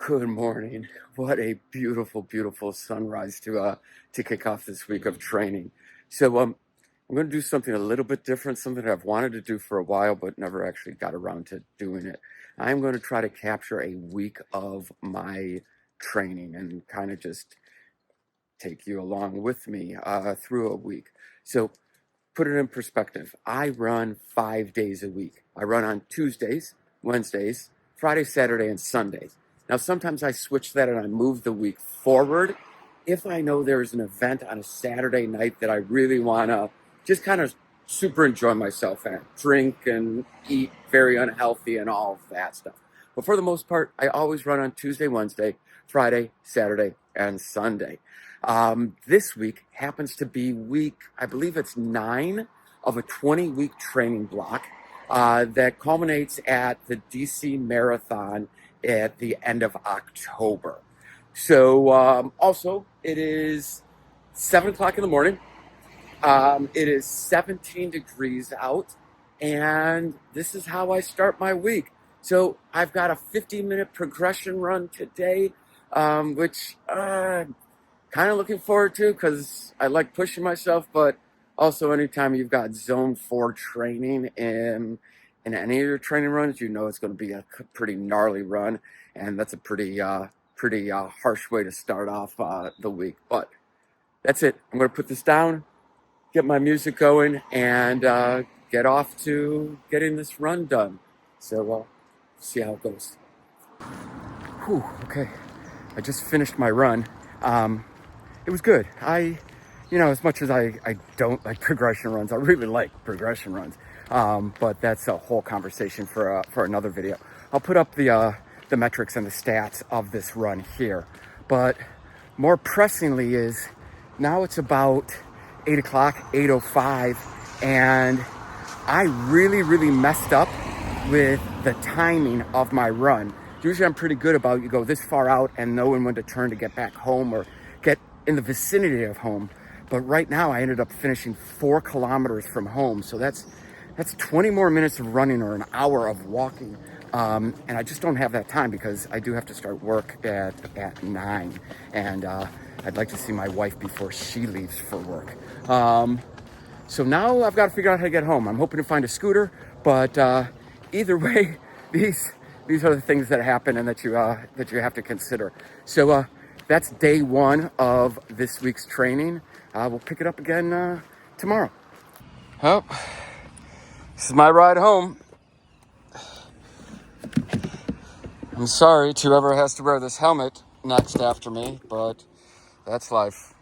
Good morning. What a beautiful, beautiful sunrise to kick off this week of training. So I'm going to do something a little bit different, something that I've wanted to do for a while, but never actually got around to doing it. I'm going to try to capture a week of my training and kind of just take you along with me through a week. So put it in perspective. I run 5 days a week. I run on Tuesdays, Wednesdays, Friday, Saturday, and Sundays. Now, sometimes I switch that and I move the week forward. If I know there's an event on a Saturday night that I really want to just kind of super enjoy myself at, drink and eat very unhealthy and all of that stuff. But for the most part, I always run on Tuesday, Wednesday, Friday, Saturday, and Sunday. This week happens to be week, I believe it's 9 of a 20-week training block that culminates at the DC Marathon at the end of October. So also, it is 7 o'clock in the morning. It is 17 degrees out, and this is how I start my week. So I've got a 50-minute progression run today, which kind of looking forward to because I like pushing myself, but also anytime you've got zone 4 training in any of your training runs, you know it's going to be a pretty gnarly run, and that's a pretty harsh way to start off the week. But that's it. I'm going to put this down, get my music going, and get off to getting this run done. So see how it goes. Whew, okay, I just finished my run. It was good. As much as I don't like progression runs, I really like progression runs. But that's a whole conversation for another video. I'll put up the metrics and the stats of this run here. But more pressingly is now it's about 8 o'clock, 8:05, and I really, really messed up with the timing of my run. Usually I'm pretty good about you go this far out and knowing when to turn to get back home or get in the vicinity of home. But right now I ended up finishing 4 kilometers from home. So that's 20 more minutes of running or an hour of walking. And I just don't have that time because I do have to start work at 9. And I'd like to see my wife before she leaves for work. So now I've got to figure out how to get home. I'm hoping to find a scooter, but either way, these are the things that happen and that you have to consider. So that's day 1 of this week's training. We'll pick it up again tomorrow. Oh, this is my ride home. I'm sorry to whoever has to wear this helmet next after me, but that's life.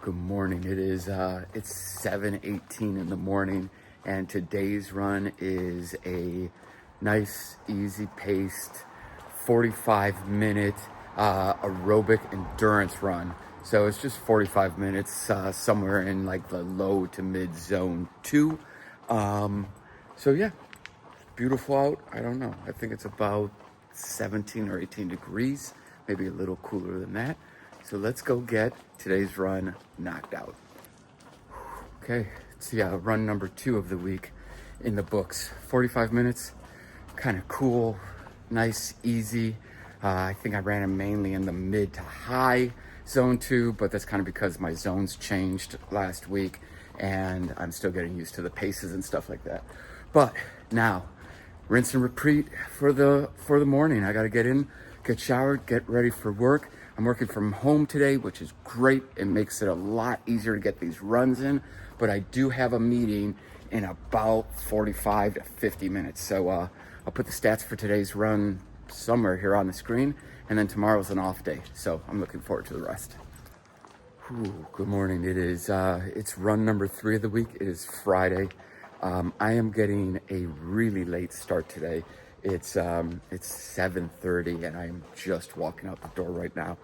Good morning. It's 7:18 in the morning, and today's run is a nice, easy-paced 45-minute aerobic endurance run. So it's just 45 minutes somewhere in like the low to mid zone 2. So yeah, beautiful out. I don't know. I think it's about 17 or 18 degrees, maybe a little cooler than that. So let's go get today's run knocked out. Okay, it's run number 2 of the week in the books. 45 minutes, kind of cool, nice, easy. I think I ran it mainly in the mid to high zone 2, but that's kind of because my zones changed last week and I'm still getting used to the paces and stuff like that. But now, rinse and repeat for the morning. I got to get in, get showered, get ready for work. I'm working from home today, which is great. It makes it a lot easier to get these runs in, but I do have a meeting in about 45 to 50 minutes. So I'll put the stats for today's run somewhere here on the screen, and then tomorrow's an off day. So I'm looking forward to the rest. Good morning. It's run number 3 of the week. It is Friday. I am getting a really late start today. It's 7:30 and I'm just walking out the door right now.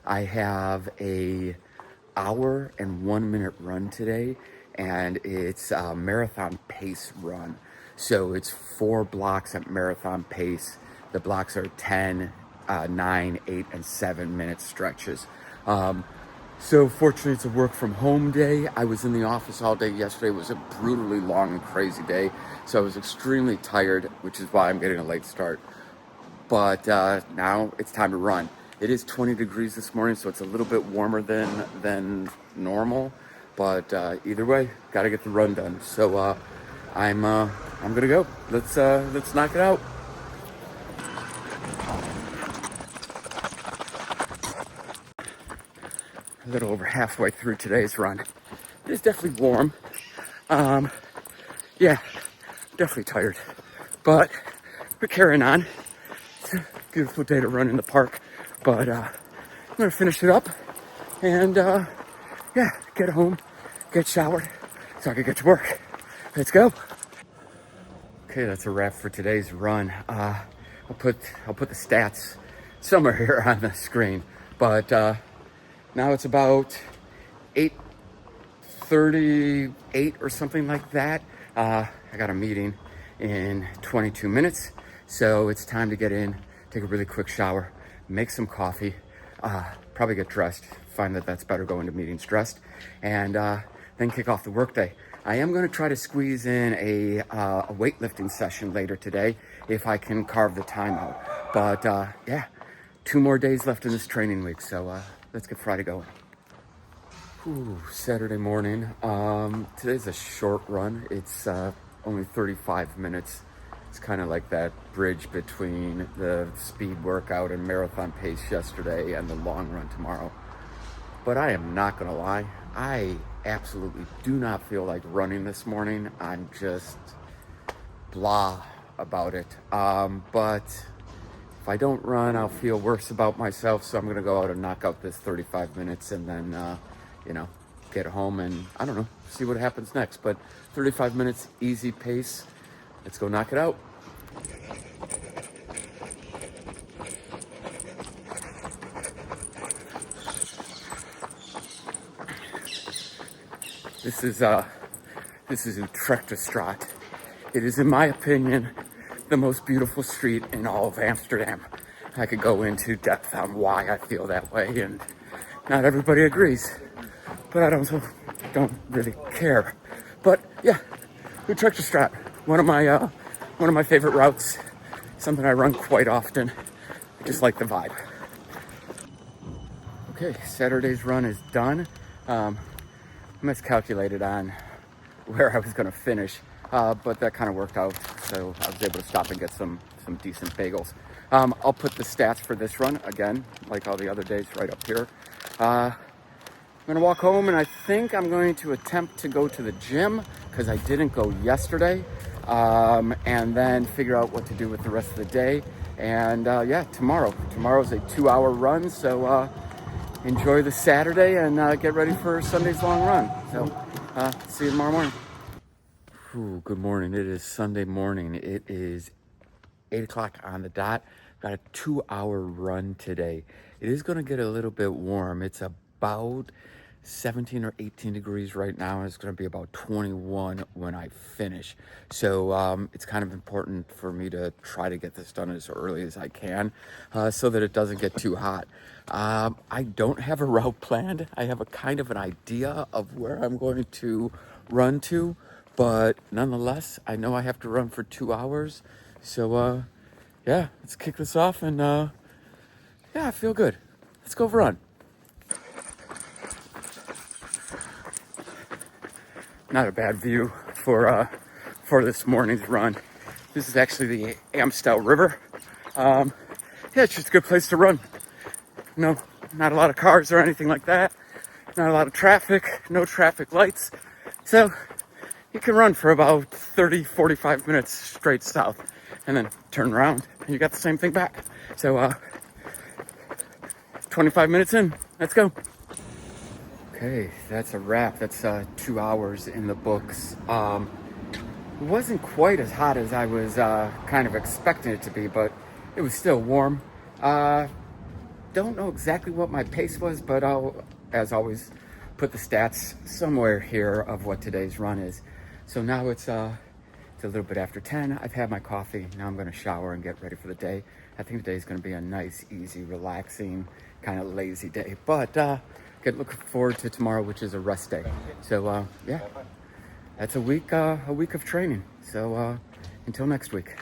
I have a hour and 1 minute run today, and it's a marathon pace run. So it's 4 blocks at marathon pace. The blocks are 10, 9, 8, and 7 minute stretches. So fortunately, it's a work from home day. I was in the office all day yesterday. It was a brutally long and crazy day. So I was extremely tired, which is why I'm getting a late start. but now it's time to run. It is 20 degrees this morning, so it's a little bit warmer than normal, but either way, got to get the run done. So I'm gonna go. Let's knock it out. A little over halfway through today's run. It is definitely warm. Yeah, definitely tired, but we're carrying on. It's a beautiful day to run in the park, but I'm gonna finish it up and yeah, get home, get showered, so I can get to work. Let's go. Okay, that's a wrap for today's run. I'll put the stats somewhere here on the screen, but now it's about 8:38 or something like that. I got a meeting in 22 minutes, so it's time to get in, take a really quick shower, make some coffee, probably get dressed. Find that that's better going to meetings dressed, and then kick off the workday. I am going to try to squeeze in a weightlifting session later today if I can carve the time out. But yeah, 2 more days left in this training week, so let's get Friday going. Ooh, Saturday morning. Today's a short run. It's only 35 minutes. It's kind of like that bridge between the speed workout and marathon pace yesterday and the long run tomorrow. But I am not gonna lie, I absolutely do not feel like running this morning. I'm just blah about it. But if I don't run, I'll feel worse about myself. So I'm gonna go out and knock out this 35 minutes and then get home and, I don't know, see what happens next. But 35 minutes, easy pace. Let's go knock it out. This is Utrechtstraat. It is, in my opinion, the most beautiful street in all of Amsterdam. I could go into depth on why I feel that way, and not everybody agrees. But I don't really care. But yeah, Utrechtstraat, one of my favorite routes. Something I run quite often. I just like the vibe. Okay, Saturday's run is done. Miscalculated on where I was going to finish, but that kind of worked out. So I was able to stop and get some decent bagels. I'll put the stats for this run again, like all the other days, right up here. I'm gonna walk home, and I think I'm going to attempt to go to the gym because I didn't go yesterday, and then figure out what to do with the rest of the day. And yeah, tomorrow's a 2-hour run, so enjoy the Saturday and get ready for Sunday's long run. So see you tomorrow morning. Ooh, good morning. It is Sunday morning. It is 8 o'clock on the dot. Got a 2-hour run today. It is going to get a little bit warm. It's about 17 or 18 degrees right now, and it's going to be about 21 when I finish. So it's kind of important for me to try to get this done as early as I can, so that it doesn't get too hot. I don't have a route planned. I have a kind of an idea of where I'm going to run to, but nonetheless, I know I have to run for 2 hours. So yeah, let's kick this off, and yeah, I feel good. Let's go run. Not a bad view for this morning's run. This is actually the Amstel River. Yeah, it's just a good place to run. No, not a lot of cars or anything like that. Not a lot of traffic, no traffic lights. So you can run for about 30, 45 minutes straight south and then turn around and you got the same thing back. So 25 minutes in, let's go. Okay, that's a wrap. That's 2 hours in the books. It wasn't quite as hot as I was kind of expecting it to be, but it was still warm. Don't know exactly what my pace was, but I'll, as always, put the stats somewhere here of what today's run is. So now it's a little bit after 10. I've had my coffee. Now I'm going to shower and get ready for the day. I think today's going to be a nice, easy, relaxing, kind of lazy day. But looking forward to tomorrow, which is a rest day. So yeah, that's a week of training. So until next week.